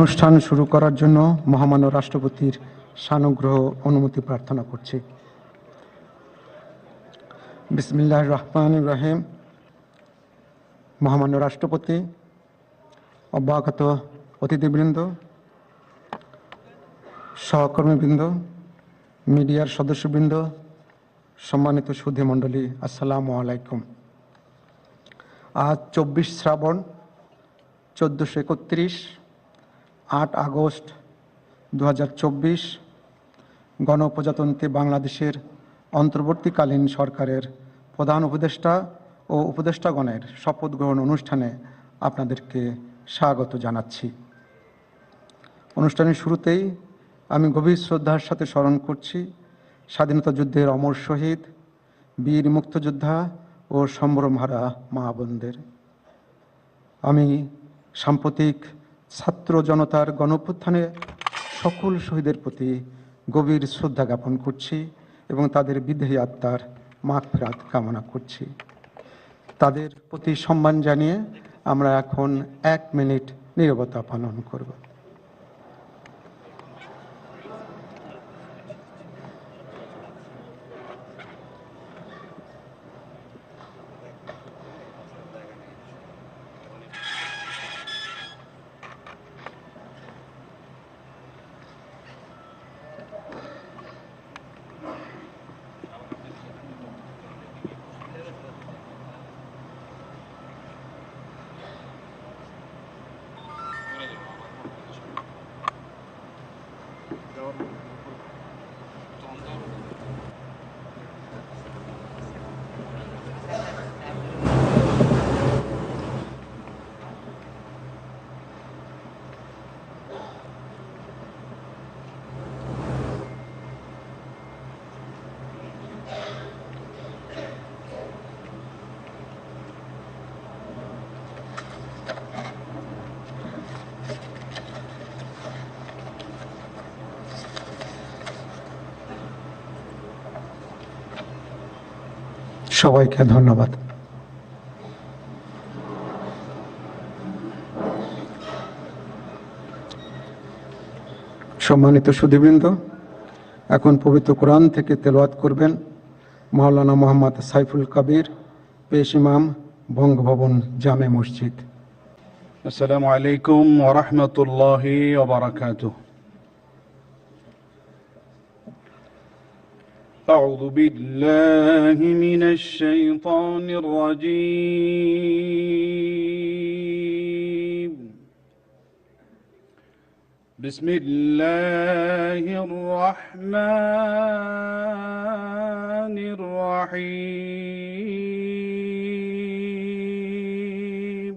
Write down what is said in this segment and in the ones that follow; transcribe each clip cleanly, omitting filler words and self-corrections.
অনুষ্ঠান শুরু করার জন্য মহামান্য রাষ্ট্রপতির সানুগ্রহ অনুমতি প্রার্থনা করছি। বিসমিল্লাহির রহমানির রহিম। মহামান্য রাষ্ট্রপতি, অভ্যাগত অতিথিবৃন্দ, সহকর্মীবৃন্দ, মিডিয়ার সদস্যবৃন্দ, সম্মানিত সুধী মণ্ডলী, আসসালামু আলাইকুম। আজ 24 শ্রাবণ 1431, 8 আগস্ট 2024 গণপ্রজাতন্ত্রী বাংলাদেশের অন্তর্বর্তীকালীন সরকারের প্রধান উপদেষ্টা ও উপদেষ্টাগণের শপথ গ্রহণ অনুষ্ঠানে আপনাদেরকে স্বাগত জানাচ্ছি। অনুষ্ঠানের শুরুতেই আমি গভীর শ্রদ্ধার সাথে স্মরণ করছি স্বাধীনতা যুদ্ধের অমর শহীদ, বীর মুক্তিযোদ্ধা ও সম্ভ্রমহারা মা বোনদের। আমি সাম্প্রতিক ছাত্র জনতার গণঅভ্যুত্থানে সকল শহীদের প্রতি গভীর শ্রদ্ধা জ্ঞাপন করছি এবং তাদের বিদেহী আত্মার মাগফিরাত কামনা করছি। তাদের প্রতি সম্মান জানিয়ে আমরা এখন 1 মিনিট নীরবতা পালন করব। সবাইকে ধন্যবাদ। সম্মানিত সুধীবৃন্দ, এখন পবিত্র কোরআন থেকে তেলাওয়াত করবেন মাওলানা মোহাম্মদ সাইফুল কবির, পেশ ইমাম, বঙ্গভবন জামে মসজিদ। আসসালামু আলাইকুম ওয়া রাহমাতুল্লাহি ওয়া বারাকাতুহু। আউযু বিল্লাহি মিনাশ শাইতানির রাজীম। বিসমিল্লাহির রাহমানির রহিম।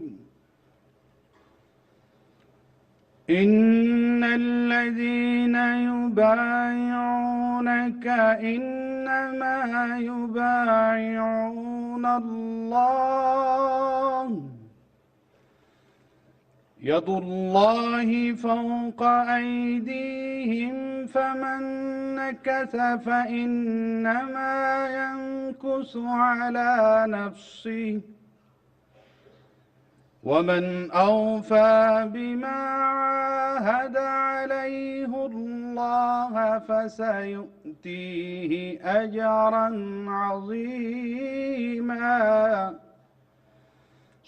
إن الذين يبايعونك إنما يبايعون الله يد الله فوق أيديهم فمن نكث فإنما ينكث على نفسه ومن أوفى بما عاهد عليه الله فسيؤتيه أجرا عظيما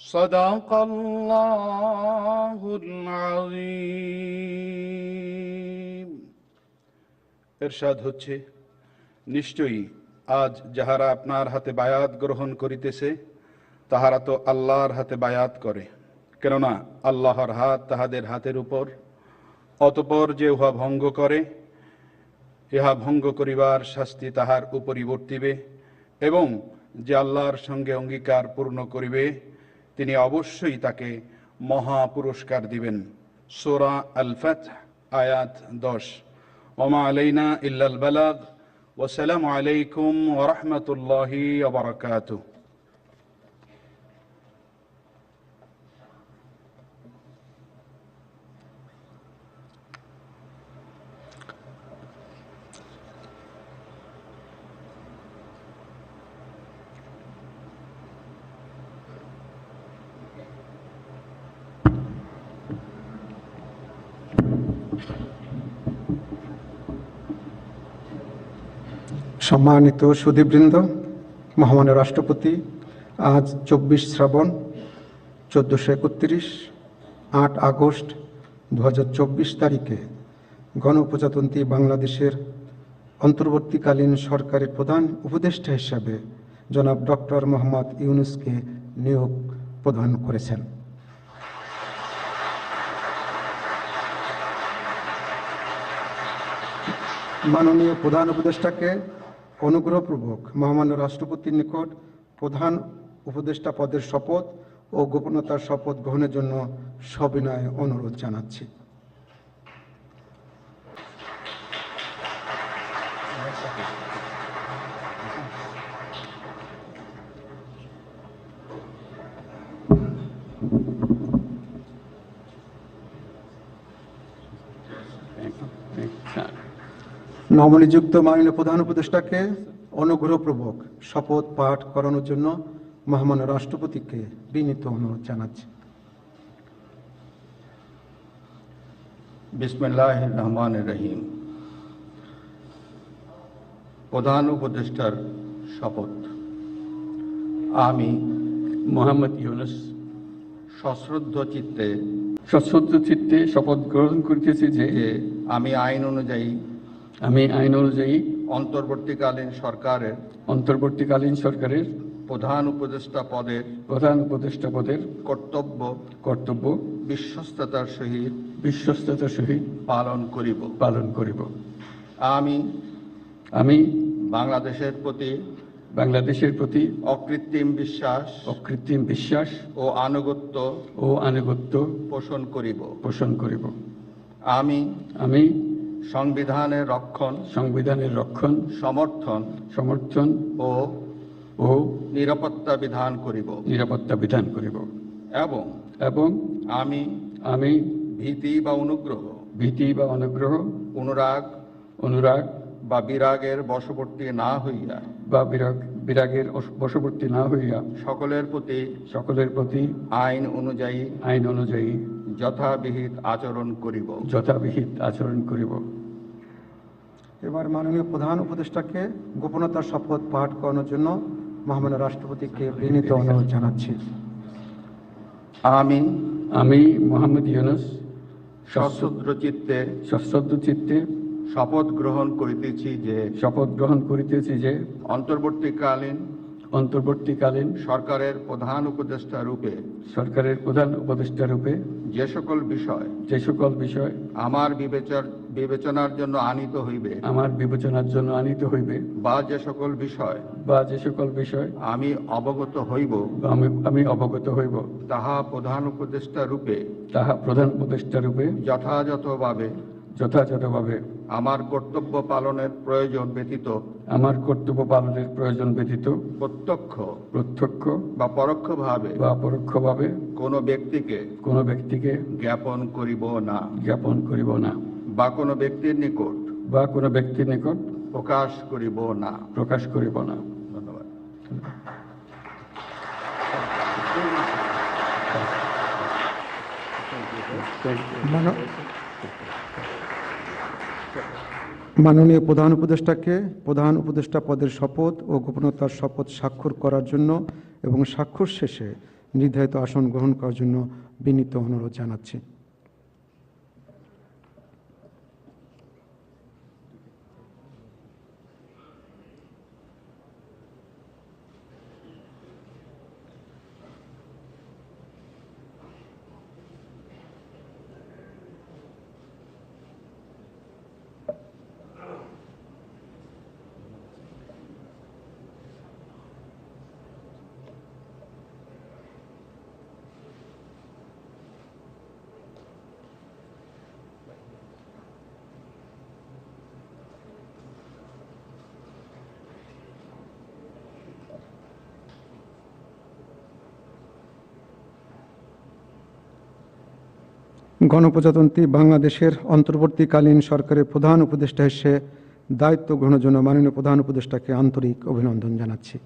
صدق الله العظيم। ইরশাদ হচ্ছে, নিশ্চয়ই আজ যাহারা আপনার হাতে বায়াত গ্রহণ করিতেছে তাহারা তো আল্লাহর হাতে বায়াত করে, কেননা আল্লাহর হাত তাহাদের হাতের উপর। অতঃপর যে উহা ভঙ্গ করে, ইহা ভঙ্গ করিবার শাস্তি তাহার উপরই বর্তিবে, এবং যে আল্লাহর সঙ্গে অঙ্গীকার পূর্ণ করিবে তিনি অবশ্যই তাকে মহা পুরস্কার দিবেন। সূরা আল ফাতহ আয়াত 10। ওমা আলাইনা ইল্লাল বালাগ। ওয়াসসালামু আলাইকুম ওয়া রাহমাতুল্লাহি ওয়া বারাকাতুহু। সম্মানিত সুধীবৃন্দ, মহামান্য রাষ্ট্রপতি আজ 24 শ্রাবণ 1431 8 আগস্ট 2024 তারিখে গণপ্রজাতন্ত্রী বাংলাদেশের অন্তর্বর্তীকালীন সরকারের প্রধান উপদেষ্টা হিসাবে জনাব ডক্টর মোহাম্মদ ইউনূসকে নিয়োগ প্রদান করেছেন। মাননীয় প্রধান উপদেষ্টাকে অনুগ্রহপূর্বক মহামান্য রাষ্ট্রপতির নিকট প্রধান উপদেষ্টা পদের শপথ ও গোপনতার শপথ গ্রহণের জন্য সবিনয় অনুরোধ জানাচ্ছি। নবনিযুক্ত মাননীয় প্রধান উপদেষ্টাকে অনুগ্রহপূর্বক শপথ পাঠ করানোর জন্য মহামান্য রাষ্ট্রপতিকে বিনীত অনুরোধ জানাচ্ছি। বিসমিল্লাহির রহমানির রহিম। প্রধান উপদেষ্টার শপথ। আমি মোহাম্মদ ইউনূস সশ্রদ্ধ চিত্তে শপথ গ্রহণ করিতেছি যে আমি আইন অনুযায়ী অন্তর্বর্তীকালীন সরকারের প্রধান উপদেষ্টা পদের কর্তব্য বিশ্বস্ততার সহিত পালন করিব। আমি বাংলাদেশের প্রতি অকৃত্রিম বিশ্বাস ও আনুগত্য পোষণ করিব। আমি সংবিধানের রক্ষণ সমর্থন ও নিরাপত্তা বিধান করিব এবং আমি ভীতি বা অনুগ্রহ অনুরাগ বা বিরাগের বশবর্তী না হইয়া সকলের প্রতি আইন অনুযায়ী যথাবিহিত আচরণ করিব। এবার মাননীয় প্রধান উপদেষ্টাকে গোপনতার শপথ পাঠ করানোর জন্য মহামান্য রাষ্ট্রপতিকে বিনীত অনুরোধ জানাচ্ছি। আমি মোহাম্মদ ইউনূস সশ্রদ্ধ চিত্তে শপথ গ্রহণ করিতেছি যে অন্তর্বর্তীকালীন সরকারের প্রধান উপদেষ্টা রূপে যে সকল বিষয় আমার বিবেচনার জন্য আনিত হইবে বা যে সকল বিষয় আমি অবগত হইব তাহা প্রধান উপদেষ্টা রূপে যথাযথভাবে আমার কর্তব্য পালনের প্রয়োজন ব্যতীত প্রত্যক্ষ বা পরোক্ষভাবে কোনো ব্যক্তিকে জ্ঞাপন করিব না বা কোনো ব্যক্তির নিকট প্রকাশ করিব না। ধন্যবাদ। মাননীয় প্রধান উপদেষ্টাকে প্রধান উপদেষ্টা পদের শপথ ও গোপনতার শপথ স্বাক্ষর করার জন্য এবং স্বাক্ষর শেষে নির্ধারিত আসন গ্রহণ করার জন্য বিনীত অনুরোধ জানাচ্ছি। গণপ্রজাতন্ত্রী বাংলাদেশের অন্তর্বর্তীকালীন সরকারের প্রধান উপদেষ্টা হিসেবে দায়িত্ব গ্রহণের জন্য মাননীয় প্রধান উপদেষ্টাকে আন্তরিক অভিনন্দন জানাচ্ছি।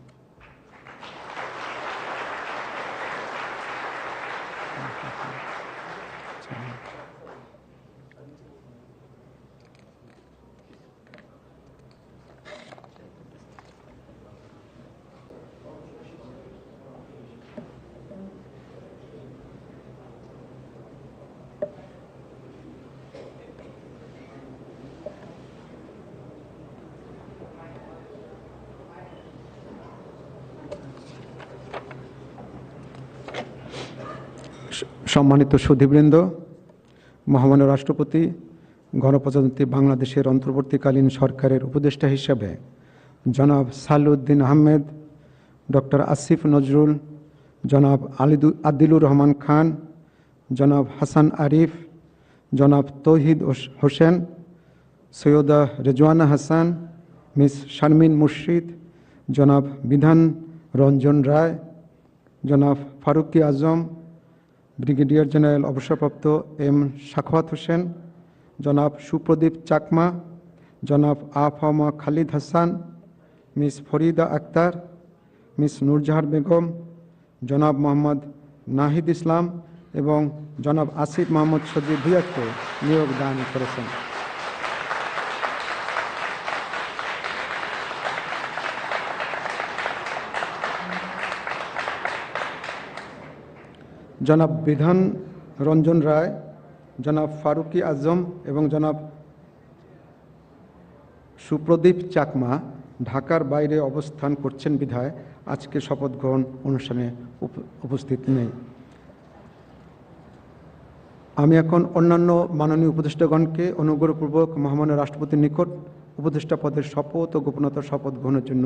সম্মানিত সুধীবৃন্দ, মহামান্য রাষ্ট্রপতি গণপ্রজাতন্ত্রী বাংলাদেশের অন্তর্বর্তীকালীন সরকারের উপদেষ্টা হিসেবে জনাব সালেউদ্দিন আহমেদ, ডক্টর আসিফ নজরুল, জনাব আদিলুর রহমান খান, জনাব হাসান আরিফ, জনাব তৌহিদ হোসেন, সৈয়দা রেজওয়ানা হাসান, মিস শারমিন মুর্শিদ, জনাব বিধান রঞ্জন রায়, জনাব ফারুকি আজম, ব্রিগেডিয়ার জেনারেল অবসরপ্রাপ্ত এম সাখাওয়াত হোসেন, জনাব সুপ্রদীপ চাকমা, জনাব আফামা খালিদ হাসান, মিস ফরিদা আক্তার, মিস নূরজাহার বেগম, জনাব মোহাম্মদ নাহিদ ইসলাম এবং জনাব আসিফ মাহমুদ সজিব ভুঁইয়াকে নিয়োগ দান করেছেন। জনাব বিধান রঞ্জন রায়, জনাব ফারুকি আজম এবং জনাব সুপ্রদীপ চাকমা ঢাকার বাইরে অবস্থান করছেন বিধায় আজকে শপথ গ্রহণ অনুষ্ঠানে উপস্থিত নেই। আমি এখন অন্যান্য মাননীয় উপদেষ্টাগণকে অনুগ্রহপূর্বক মহামান্য রাষ্ট্রপতির নিকট উপদেষ্টা পদের শপথ ও গোপনতার শপথ গ্রহণের জন্য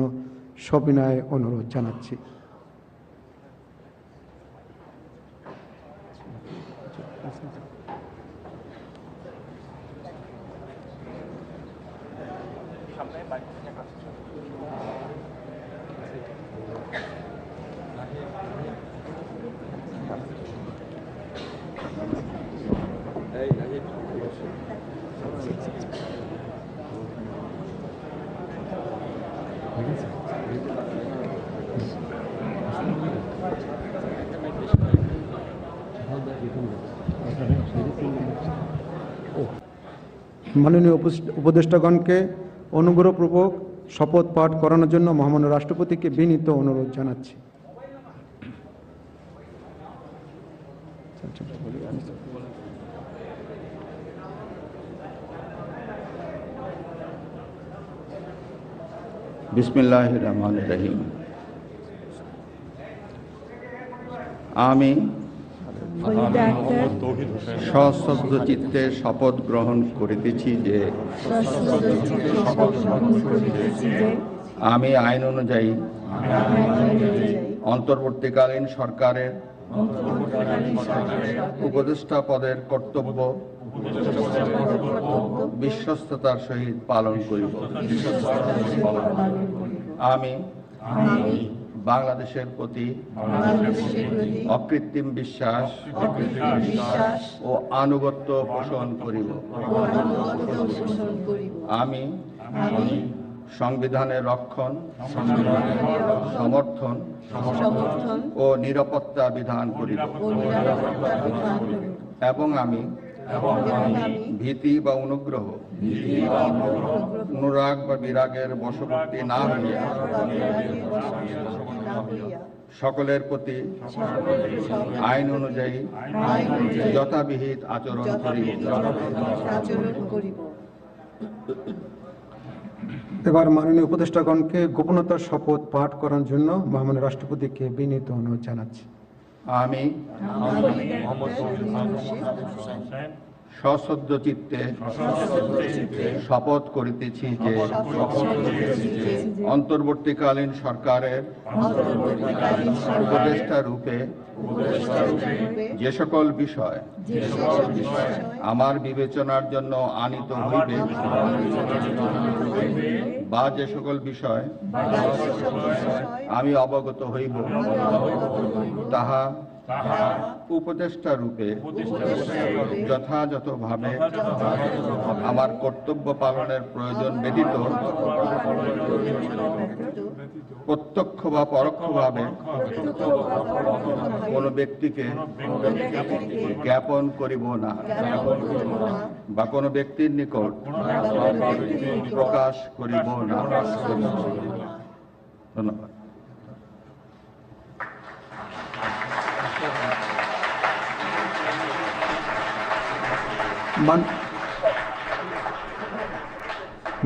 সবিনয়ে অনুরোধ জানাচ্ছি। মাননীয় উপদেষ্টাগণকে অনুগ্রহপূর্বক শপথ পাঠ করানোর জন্য মহামান্য রাষ্ট্রপতিকে বিনীত অনুরোধ জানাচ্ছি। বিসমিল্লাহির রহমানির রহিম। আমি সশ্রদ্ধ চিত্তে শপথ গ্রহণ করিতেছি যে আমি আইন অনুযায়ী অন্তর্বর্তীকালীন সরকারের উপদেষ্টা পদের কর্তব্য বিশ্বস্ততার সহিত পালন করিব। আমি বাংলাদেশের প্রতি অকৃত্রিম বিশ্বাস ও আনুগত্য পোষণ করিব। আমি সংবিধানের রক্ষণ, সমর্থন ও নিরাপত্তা বিধান করিব এবং আমি ভীতি বা অনুগ্রহ, অনুরাগ বা বিরাগের বশবর্তী না হইয়া সকলের প্রতি আইন অনুযায়ী যথাবিহিত আচরণ করিব। এবার মাননীয় উপদেষ্টাগণকে গোপনতার শপথ পাঠ করার জন্য মহামান্য রাষ্ট্রপতিকে বিনীত অনুরোধ জানাচ্ছি। আমি সশ্রদ্ধ চিত্তে শপথ করিতেছি যে অন্তর্বর্তীকালীন সরকারের উপদেষ্টা রূপে যে সকল বিষয় আমার বিবেচনার জন্য আনিত হইবে বা যে সকল বিষয় আমি অবগত হইব তাহা উপদেষ্টা রূপে যথাযথভাবে আমার কর্তব্য পালনের প্রয়োজন ব্যতীত প্রত্যক্ষ বা পরোক্ষভাবে কোনো ব্যক্তিকে জ্ঞাপন করিব না বা কোনো ব্যক্তির নিকট প্রকাশ করিব না। ধন্যবাদ।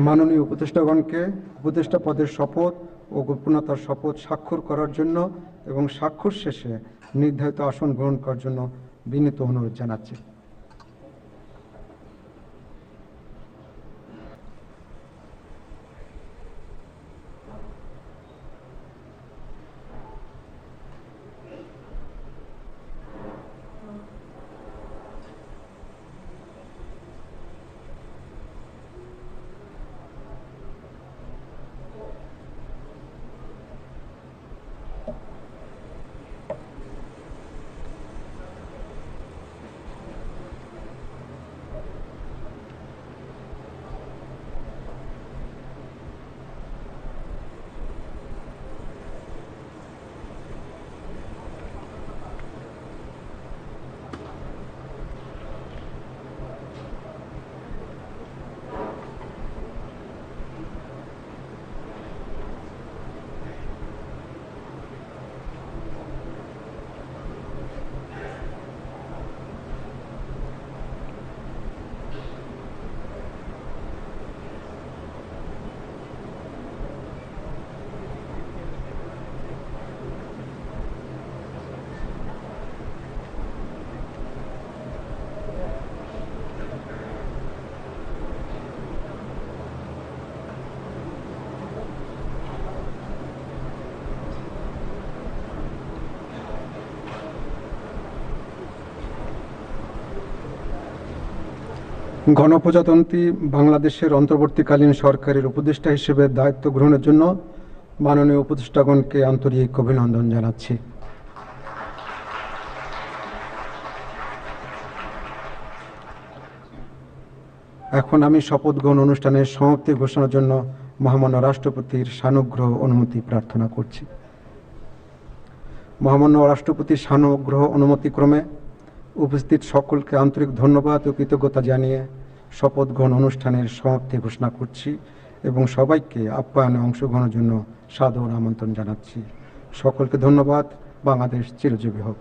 মাননীয় উপদেষ্টাগণকে উপদেষ্টা পদের শপথ ও গোপনতার শপথ স্বাক্ষর করার জন্য এবং স্বাক্ষর শেষে নির্ধারিত আসন গ্রহণ করার জন্য বিনীত অনুরোধ জানাচ্ছি। গণপ্রজাতন্ত্রী বাংলাদেশের অন্তর্বর্তীকালীন সরকারের উপদেষ্টা হিসেবে দায়িত্ব গ্রহণের জন্য মাননীয় উপদেষ্টাগণকে আন্তরিক অভিনন্দন জানাচ্ছি। এখন আমি শপথ গ্রহণ অনুষ্ঠানের সমাপ্তি ঘোষণার জন্য মহামান্য রাষ্ট্রপতির সানুগ্রহ অনুমতি প্রার্থনা করছি। মহামান্য রাষ্ট্রপতির সানুগ্রহ অনুমতিক্রমে উপস্থিত সকলকে আন্তরিক ধন্যবাদ ও কৃতজ্ঞতা জানিয়ে শপথ গ্রহণ অনুষ্ঠানের সমাপ্তি ঘোষণা করছি এবং সবাইকে আপ্যায়নে অংশগ্রহণের জন্য সাদর আমন্ত্রণ জানাচ্ছি। সকলকে ধন্যবাদ। বাংলাদেশ চিরজীবী হোক।